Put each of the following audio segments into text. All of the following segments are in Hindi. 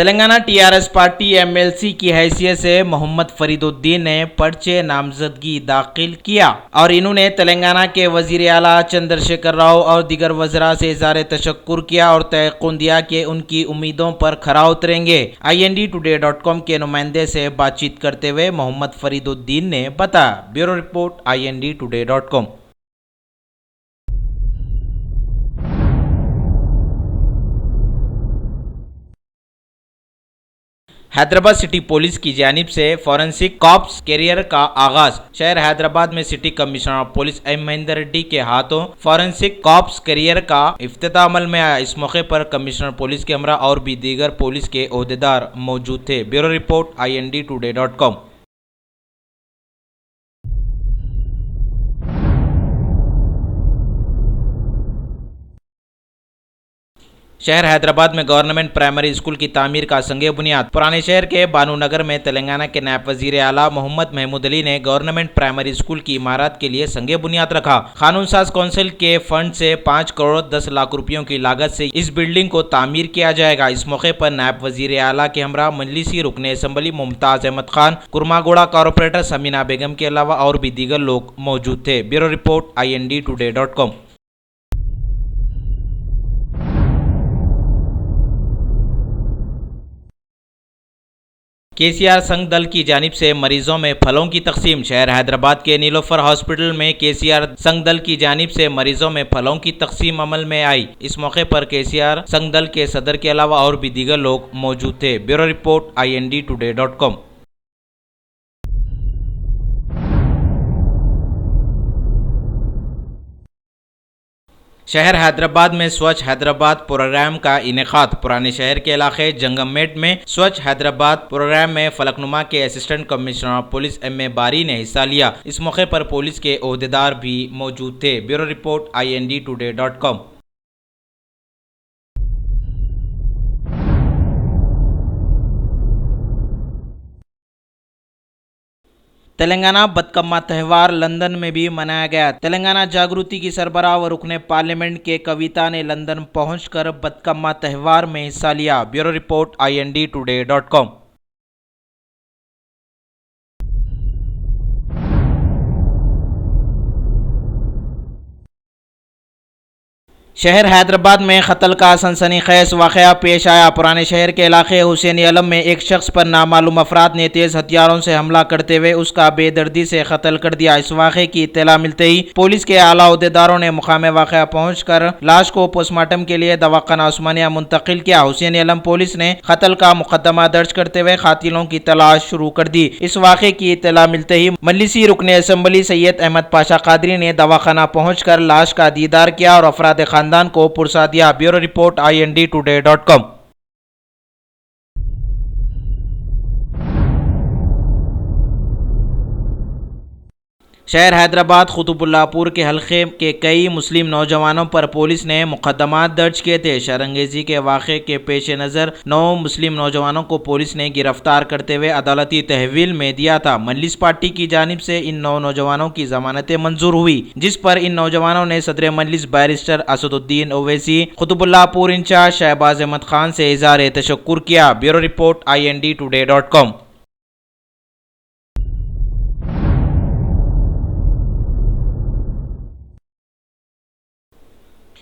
तेलंगाना टीआरएस पार्टी एमएलसी की हैसियत से मोहम्मद फरीदुद्दीन ने पर्चे नामजदगी दाखिल किया और इन्होंने तेलंगाना के वजीर आला चंद्रशेखर राव और दीगर वज़रा से इज़हार तशक्कुर किया और तयक़ुन दिया कि उनकी उम्मीदों पर खरा उतरेंगे। INDtoday.com के नुमाइंदे से बातचीत करते हुए मोहम्मद फरीदुद्दीन ने बताया। Bureau report INDtoday.com। Hyderabad city police की जानिब से फॉरेंसिक कॉप्स कैरियर का आगाज। शहर हैदराबाद में city commissioner of police M Mahender Reddy के हाथों फॉरेंसिक कॉप्स कैरियर का इफ्तिताह अमल में आया। इस मौके पर कमिश्नर पुलिस के हमरा और भी दीगर पुलिस के ओहदेदार मौजूद थे। Bureau report INDtoday.com। शहर हैदराबाद में गवर्नमेंट प्राइमरी स्कूल की तामीर का संगे बुनियाद। पुराने शहर के बानू नगर में तेलंगाना के नायब वजीर आला मोहम्मद महमूद अली ने गवर्नमेंट प्राइमरी स्कूल की इमारत के लिए संगे बुनियाद रखा। कानून साज कौंसिल के फंड से 5 करोड़ 10 लाख रुपयों की लागत से इस बिल्डिंग को तामीर किया जाएगा। इस मौके पर नायब वजीर आला के हमरा मजलिसी रुकने असम्बली मुमताज अहमद खान, कुरमागोड़ा कॉरपोरेटर समीना बेगम के अलावा और भी दीगर लोग मौजूद थे। Bureau report INDtoday.com। KCR संघ दल की जानिब से मरीजों में फलों की तकसीम। शहर हैदराबाद के नीलोफर हॉस्पिटल में KCR संघ दल की जानिब से मरीजों में फलों की तकसीम अमल में आई। इस मौके पर KCR संघ दल के सदर के अलावा और भी दीगर लोग मौजूद थे। Bureau report INDtoday.com। शहर हैदराबाद में स्वच्छ हैदराबाद प्रोग्राम का इनेकाद। पुराने शहर के इलाके जंगममेट में स्वच्छ हैदराबाद प्रोग्राम में फलकनुमा के assistant commissioner of police MA बारी ने हिस्सा लिया। इस मौके पर पुलिस के ओहदेदार भी मौजूद थे। Bureau report INDtoday.com। Telangana Bathukamma त्यौहार लंदन में भी मनाया गया। तेलंगाना जागृति की सरबराह व रुकने पार्लियामेंट के कविता ने लंदन पहुंचकर बतकम्मा त्यौहार में हिस्सा लिया। Bureau report INDtoday.com। शहर हैदराबाद में कत्ल का सनसनीखेज वाक़या पेश आया। पुराने शहर के इलाके हुसैनी अलम में एक शख्स पर नामालूम अफराद ने तेज़ हथियारों से हमला करते हुए उसका बेदर्दी से कत्ल कर दिया। इस वाक़े की इत्तला मिलते ही पुलिस के आला अहदेदारों ने मुकाम वाक़या पहुंचकर लाश को पोस्टमार्टम के लिए दवाखाना उस्मानिया मुंतकिल किया। हुसैनी अलम पुलिस ने कत्ल का मुकदमा दर्ज करते हुए कातिलों की तलाश शुरू कर दी। इस वाक़े की इत्तला मिलते ही मजलिसी रुकने असम्बली सैयद अहमद पाशा कादरी ने दवाखाना पहुंचकर लाश का दीदार किया और अफराद खानदान को पुरसा दिया। Bureau report INDtoday.com। शहर हैदराबाद कुतुबुल्लाहपुर के हल्के के कई मुस्लिम नौजवानों पर पुलिस ने मुकदमा दर्ज किए थे। शरंगेजी के वाक़े के पेश नज़र 9 मुस्लिम नौजवानों को पुलिस ने गिरफ्तार करते हुए अदालती तहवील में दिया था। मजलिस पार्टी की जानिब से इन 9 नौजवानों की जमानतें मंजूर हुई, जिस पर इन नौजवानों ने सदर मजलिस बैरिस्टर असदुद्दीन ओवैसी, कुतुबुल्लाहपुर इंचार्ज शहबाज अहमद खान से इज़हार तशक्कुर किया। Bureau report INDtoday.com।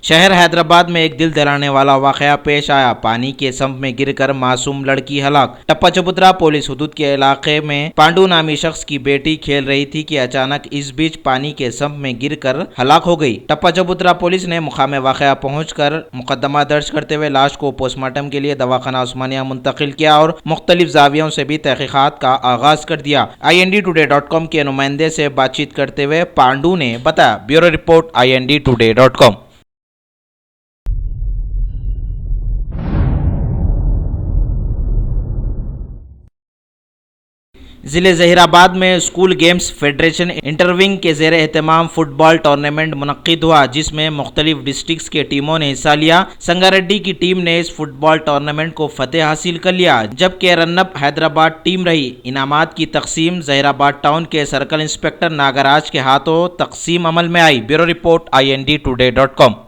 शहर हैदराबाद में एक दिल दहलाने वाला वाक़या पेश आया। पानी के संप में गिरकर मासूम लड़की हलाक। टप्पा चबूतरा पुलिस हुदूद के इलाके में पांडू नामी शख्स की बेटी खेल रही थी कि अचानक इस बीच पानी के संप में गिरकर हलाक हो गई। टप्पा चबूतरा पुलिस ने मुकाम वाक़या पहुंचकर मुकदमा दर्ज करते हुए लाश को पोस्टमार्टम के लिए दवाखाना उस्मानिया मुंतकिल किया और मुख्तलिफ जावियों से भी तहकीकात का आगाज कर दिया। INDtoday.com के नुमाइंदे से बातचीत करते हुए पांडू ने बताया। Bureau report INDtoday.com। ज़िले ज़हीराबाद में स्कूल गेम्स फेडरेशन इंटरविंग के ज़ेर एहतमाम फुटबॉल टूर्नामेंट मुनक्किद हुआ, जिसमें मुख्तलिफ डिस्ट्रिक्ट्स के टीमों ने हिस्सा लिया। संगारेड्डी की टीम ने इस फुटबॉल टूर्नामेंट को फतेह हासिल कर लिया, जबकि रनअप हैदराबाद टीम रही। इनामात की तकसीम ज़हीराबाद टाउन के सर्कल इंस्पेक्टर नागराज के हाथों तकसीम अमल में आई। Bureau report INDtoday.com।